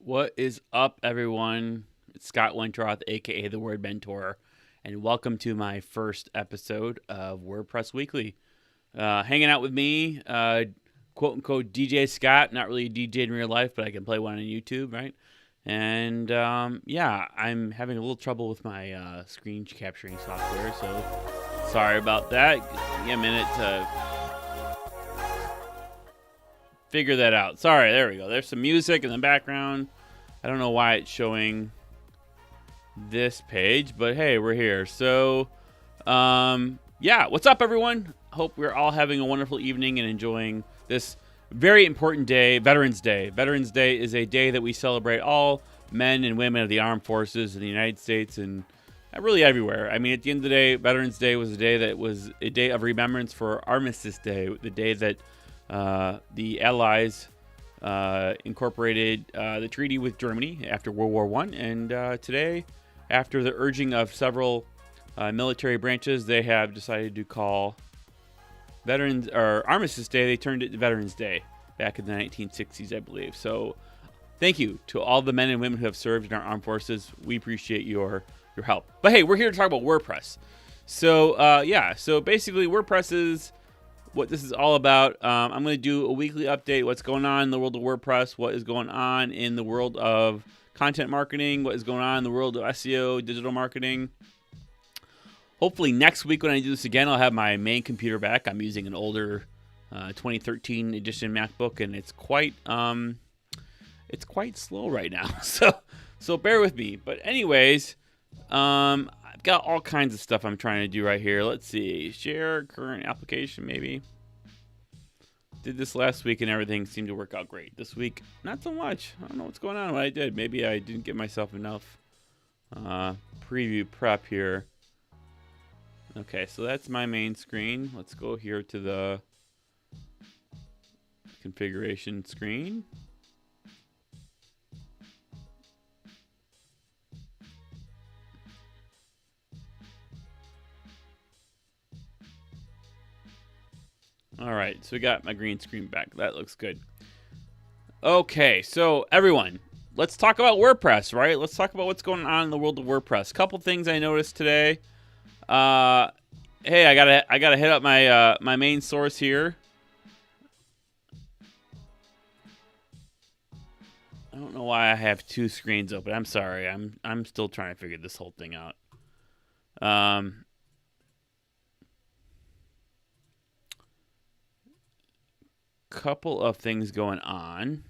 What is up, everyone? It's Scott Winterroth, aka the Word Mentor, and welcome to my first episode of WordPress Weekly. Hanging out with me, quote unquote DJ Scott. Not really a DJ in real life, but I can play one on YouTube, right? And yeah, I'm having a little trouble with my screen capturing software, so sorry about that. Give me a minute to figure that out. Sorry, there we go. There's some music in the background. I don't know why it's showing this page, but hey, we're here. So, yeah, what's up, everyone? Hope we're all having a wonderful evening and enjoying this very important day, Veterans Day. Veterans Day is a day that we celebrate all men and women of the armed forces in the United States and really everywhere. I mean, at the end of the day, Veterans Day was a day that was a day of remembrance for Armistice Day, the day that the Allies incorporated the treaty with Germany after World War I. And today, after the urging of several military branches, they have decided to call Veterans or Armistice Day. They turned it to Veterans Day back in the 1960s, I believe. So thank you to all the men and women who have served in our armed forces. We appreciate your help. But hey, we're here to talk about WordPress. So yeah, so basically WordPress is what this is all about. I'm going to do a weekly update, what's going on in the world of WordPress, what is going on in the world of content marketing, what is going on in the world of SEO, digital marketing. Hopefully next week when I do this again, I'll have my main computer back. I'm using an older 2013 edition MacBook, and it's quite slow right now. So bear with me. But anyways, I've got all kinds of stuff I'm trying to do right here. Let's see. Share current application, maybe. Did this last week and everything seemed to work out great. This week, not so much. I don't know what's going on, what I did. Maybe I didn't give myself enough preview prep here. Okay, so that's my main screen. Let's go here to the configuration screen. All right, so we got my green screen back. That looks good. Okay, so everyone, let's talk about WordPress, right? Let's talk about what's going on in the world of WordPress. Couple things I noticed today. Hey, I gotta hit up my my main source here. I don't know why I have two screens open. I'm sorry. I'm still trying to figure this whole thing out. Couple of things going on.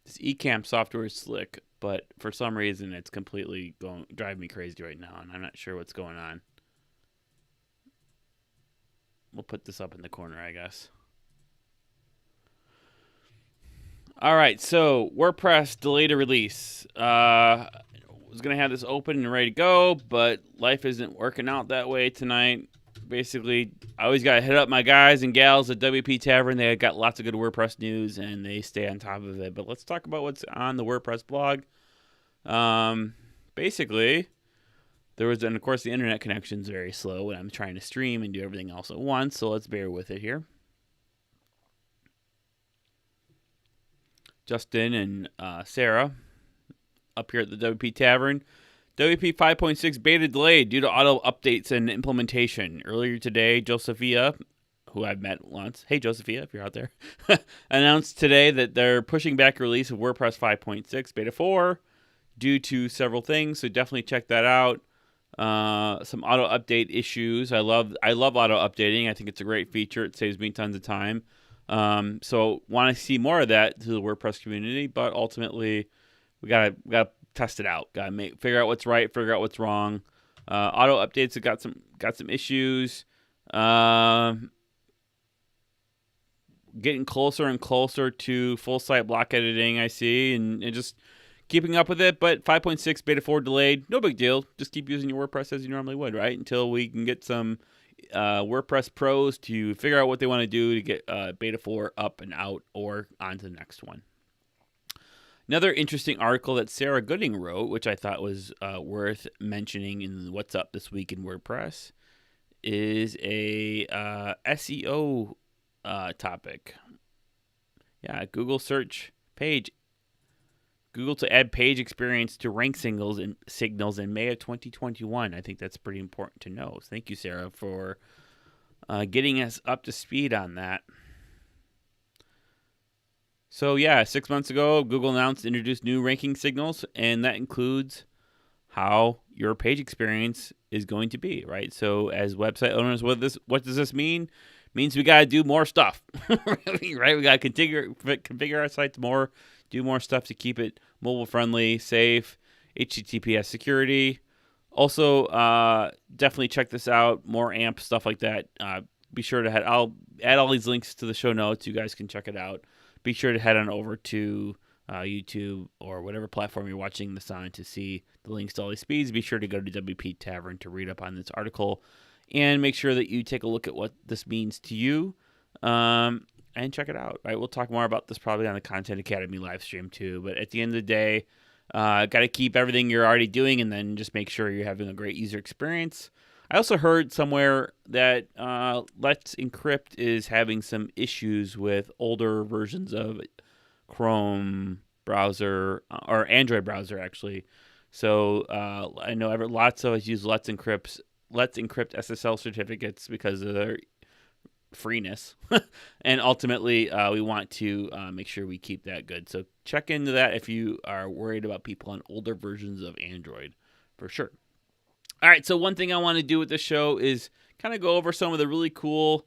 This eCamp software is slick, but for some reason it's completely driving me crazy right now, and I'm not sure what's going on. We'll put this up in the corner, I guess. All right, so WordPress delayed a release. Was gonna have this open and ready to go, but life isn't working out that way tonight. Basically, I always gotta hit up my guys and gals at WP Tavern. They got lots of good WordPress news, and they stay on top of it. But let's talk about what's on the WordPress blog. Basically, there was, and of course, the internet connection's very slow when I'm trying to stream and do everything else at once. So let's bear with it here. Justin and Sarah up here at the WP Tavern. WP 5.6 beta delayed due to auto updates and implementation. Earlier today, Josephia, who I've met once, hey Josephia, if you're out there, announced today that they're pushing back release of WordPress 5.6 beta 4 due to several things. So definitely check that out. Some auto update issues. I love auto updating. I think it's a great feature. It saves me tons of time. So want to see more of that to the WordPress community, but ultimately we gotta test it out. Gotta figure out what's right, figure out what's wrong. Auto updates have got some issues. Getting closer and closer to full site block editing, I see, and just keeping up with it. But 5.6 beta 4 delayed, no big deal. Just keep using your WordPress as you normally would, right? Until we can get some WordPress pros to figure out what they want to do to get beta 4 up and out or on to the next one. Another interesting article that Sarah Gooding wrote, which I thought was worth mentioning in What's Up This Week in WordPress, is a SEO topic. Yeah, Google search page. Google to add page experience to rank signals in May of 2021. I think that's pretty important to know. So thank you, Sarah, for getting us up to speed on that. So yeah, 6 months ago, Google introduced new ranking signals, and that includes how your page experience is going to be, right? So as website owners, what does this mean? It means we got to do more stuff, right? We got to configure our sites more, do more stuff to keep it mobile friendly, safe, HTTPS security. Also, definitely check this out. More AMP stuff like that. Be sure to I'll add all these links to the show notes. You guys can check it out. Be sure to head on over to YouTube or whatever platform you're watching this on to see the links to all these speeds. Be sure to go to WP Tavern to read up on this article and make sure that you take a look at what this means to you and check it out. Right, we'll talk more about this probably on the Content Academy live stream too. But at the end of the day, got to keep everything you're already doing and then just make sure you're having a great user experience. I also heard somewhere that Let's Encrypt is having some issues with older versions of Chrome browser or Android browser, actually. So I know lots of us use Let's Encrypt SSL certificates because of their freeness. And ultimately, we want to make sure we keep that good. So check into that if you are worried about people on older versions of Android, for sure. All right, so one thing I want to do with this show is kind of go over some of the really cool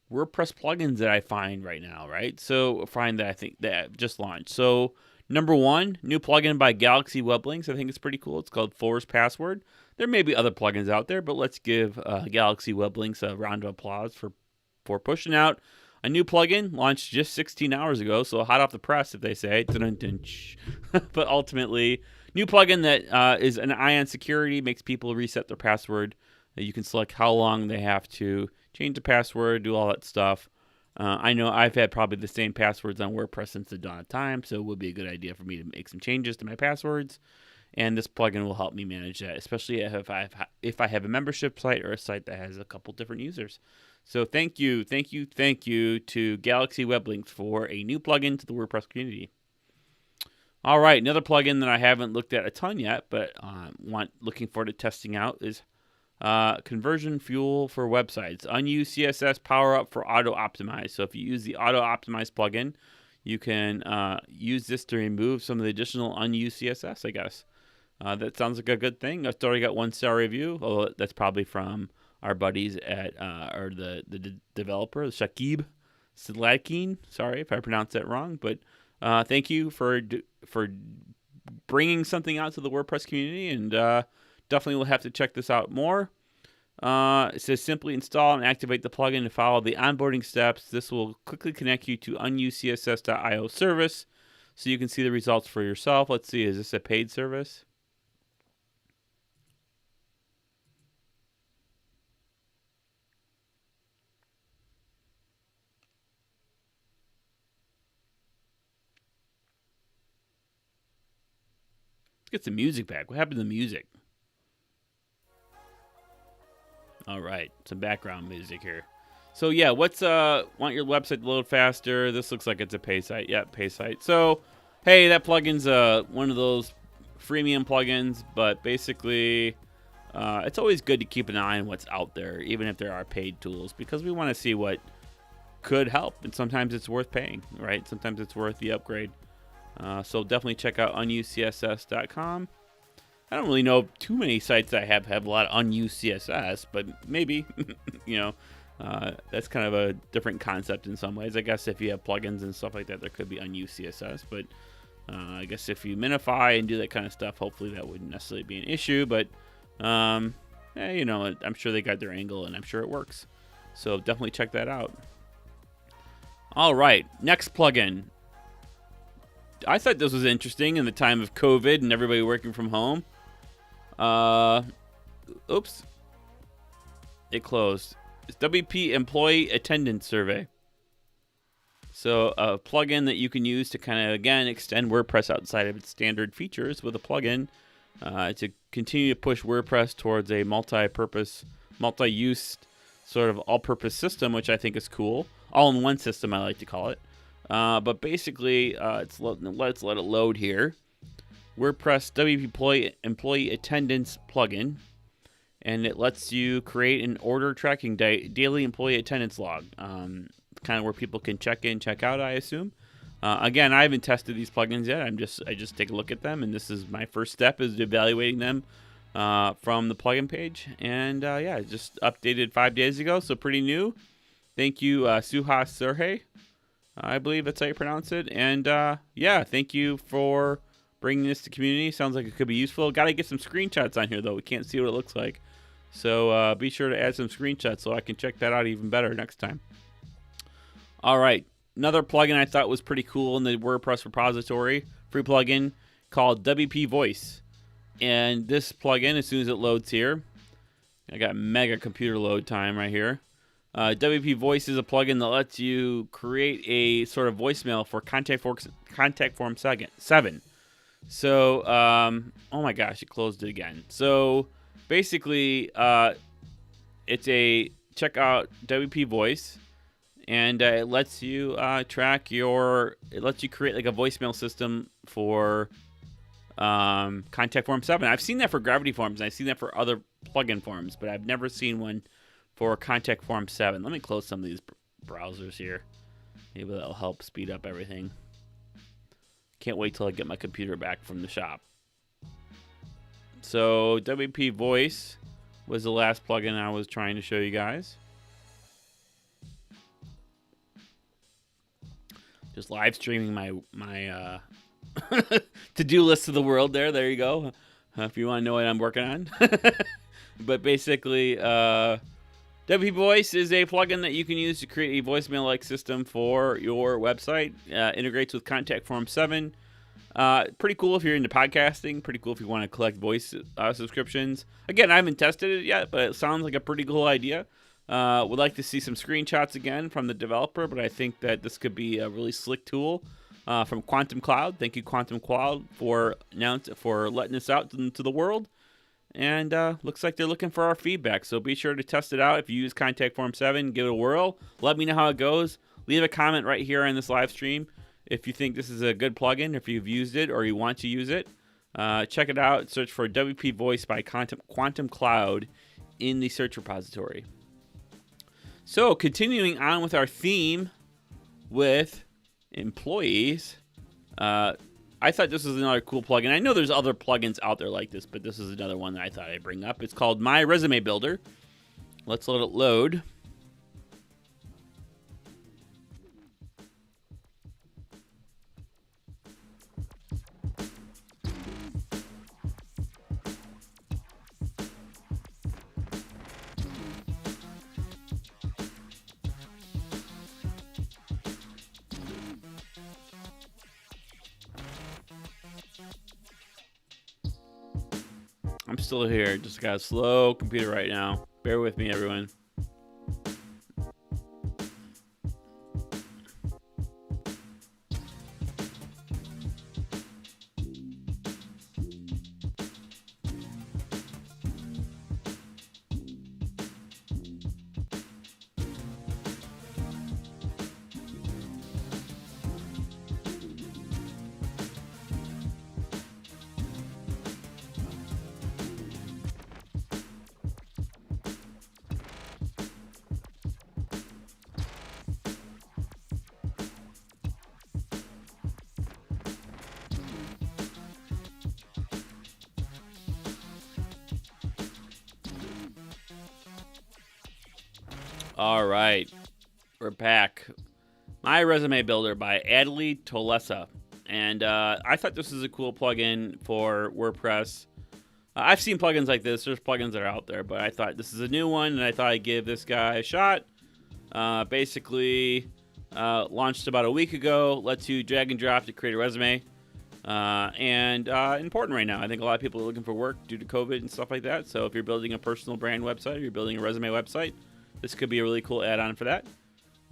WordPress plugins that I find right now, right? So I think that just launched. So Number 1, new plugin by Galaxy Web Links. I think it's pretty cool. It's called Force Password. There may be other plugins out there, but let's give Galaxy Web Links a round of applause for pushing out a new plugin launched just 16 hours ago. So hot off the press, if they say. But ultimately, new plugin that is an eye on security, makes people reset their password. You can select how long they have to change the password, do all that stuff. I know I've had probably the same passwords on WordPress since the dawn of time, so it would be a good idea for me to make some changes to my passwords. And this plugin will help me manage that, especially if I have a membership site or a site that has a couple different users. So thank you to Galaxy Web Links for a new plugin to the WordPress community. All right, another plugin that I haven't looked at a ton yet, but looking forward to testing out is Conversion Fuel for websites. Unused CSS Power Up for Auto Optimize. So if you use the Auto Optimize plugin, you can use this to remove some of the additional unused CSS, I guess. That sounds like a good thing. I've already got 1-star review. Oh, that's probably from our buddies at or the developer, Shakib Siladkin. Sorry if I pronounced that wrong, but thank you for bringing something out to the WordPress community, and definitely will have to check this out more. It says simply install and activate the plugin and follow the onboarding steps. This will quickly connect you to unusedcss.io service so you can see the results for yourself. Let's see, is this a paid service? Let's get some music back. What happened to the music? All right, some background music here. So yeah, want your website to load faster? This looks like it's a pay site. Yeah, pay site. So hey, that plugin's one of those freemium plugins, but basically it's always good to keep an eye on what's out there, even if there are paid tools, because we want to see what could help, and sometimes it's worth paying, right? Sometimes it's worth the upgrade. So definitely check out unusedcss.com. I don't really know too many sites that have a lot of unused CSS, but maybe, that's kind of a different concept in some ways. I guess if you have plugins and stuff like that, there could be unused CSS, but I guess if you minify and do that kind of stuff, hopefully that wouldn't necessarily be an issue, but, I'm sure they got their angle, and I'm sure it works. So definitely check that out. All right, next plugin. I thought this was interesting in the time of COVID and everybody working from home. Oops. It closed. It's WP Employee Attendance Survey. So a plugin that you can use to kind of, again, extend WordPress outside of its standard features with a plugin to continue to push WordPress towards a multi-purpose, multi-use sort of all-purpose system, which I think is cool. All-in-one system, I like to call it. But basically, let's let it load here. WordPress WP Employee Attendance plugin, and it lets you create an order tracking daily employee attendance log, kind of where people can check in, check out, I assume. Again, I haven't tested these plugins yet. I just take a look at them, and this is my first step is evaluating them from the plugin page. And yeah, just updated 5 days ago, so pretty new. Thank you, Suhas Surhe. I believe that's how you pronounce it. And yeah, thank you for bringing this to community. Sounds like it could be useful. Got to get some screenshots on here, though. We can't see what it looks like. So be sure to add some screenshots so I can check that out even better next time. All right. Another plugin I thought was pretty cool in the WordPress repository, free plugin called WP Voice. And this plugin, as soon as it loads here, I got mega computer load time right here. WP Voice is a plugin that lets you create a sort of voicemail for Contact Form 7. So, oh my gosh, it closed it again. So, basically, it's check out WP Voice, and it lets you it lets you create like a voicemail system for Contact Form 7. I've seen that for Gravity Forms, and I've seen that for other plugin forms, but I've never seen one for Contact Form 7. Let me close some of these browsers here. Maybe that'll help speed up everything. Can't wait till I get my computer back from the shop. So WP Voice was the last plugin I was trying to show you guys. Just live streaming my to-do list of the world there you go. If you want to know what I'm working on. But basically, WP Voice is a plugin that you can use to create a voicemail-like system for your website. Integrates with Contact Form 7. Pretty cool if you're into podcasting. Pretty cool if you want to collect voice subscriptions. Again, I haven't tested it yet, but it sounds like a pretty cool idea. Would like to see some screenshots again from the developer, but I think that this could be a really slick tool from Quantum Cloud. Thank you, Quantum Cloud, for letting this out to the world. And looks like they're looking for our feedback, so be sure to test it out. If you use Contact Form 7, give it a whirl. Let me know how it goes. Leave a comment right here on this live stream if you think this is a good plugin, if you've used it or you want to use it. Check it out. Search for WP Voice by Quantum Cloud in the search repository. So, continuing on with our theme with employees, I thought this was another cool plugin. I know there's other plugins out there like this, but this is another one that I thought I'd bring up. It's called My Resume Builder. Let's let it load. I'm still here. Just got a slow computer right now. Bear with me, everyone. All right, we're back. My Resume Builder by Adley Tolesa. And I thought this was a cool plugin for WordPress. I've seen plugins like this. There's plugins that are out there, but I thought this is a new one, and I thought I'd give this guy a shot. Basically, launched about a week ago. Lets you drag and drop to create a resume. And important right now. I think a lot of people are looking for work due to COVID and stuff like that. So if you're building a personal brand website or you're building a resume website, this could be a really cool add-on for that.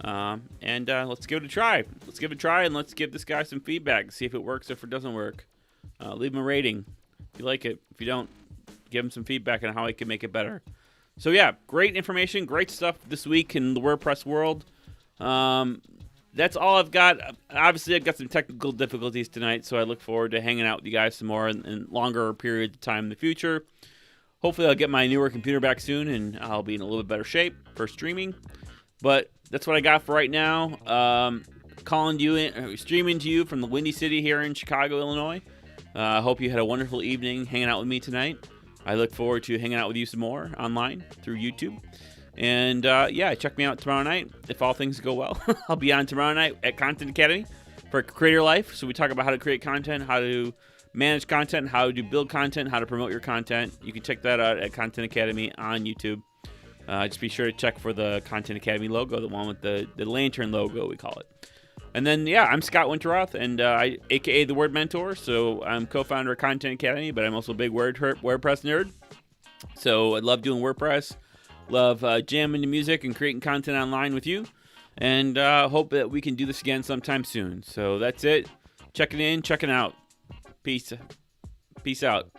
And let's give it a try. Let's give it a try, and let's give this guy some feedback. See if it works or if it doesn't work. Leave him a rating if you like it. If you don't, give him some feedback on how he can make it better. So yeah, great information, great stuff this week in the WordPress world. That's all I've got. Obviously, I've got some technical difficulties tonight, so I look forward to hanging out with you guys some more in longer periods of time in the future. Hopefully, I'll get my newer computer back soon, and I'll be in a little bit better shape for streaming. But that's what I got for right now. Streaming to you from the Windy City here in Chicago, Illinois. I hope you had a wonderful evening hanging out with me tonight. I look forward to hanging out with you some more online through YouTube. And yeah, check me out tomorrow night if all things go well. I'll be on tomorrow night at Content Academy for Creator Life. So we talk about how to create content, how to manage content, how to build content, how to promote your content. You can check that out at Content Academy on YouTube. Just be sure to check for the Content Academy logo, the one with the lantern logo, we call it. And then, yeah, I'm Scott Winterroth, and a.k.a. the Word Mentor. So I'm co-founder of Content Academy, but I'm also a big WordPress nerd. So I love doing WordPress, love jamming the music and creating content online with you. And hope that we can do this again sometime soon. So that's it. Checking in, checking out. Peace out.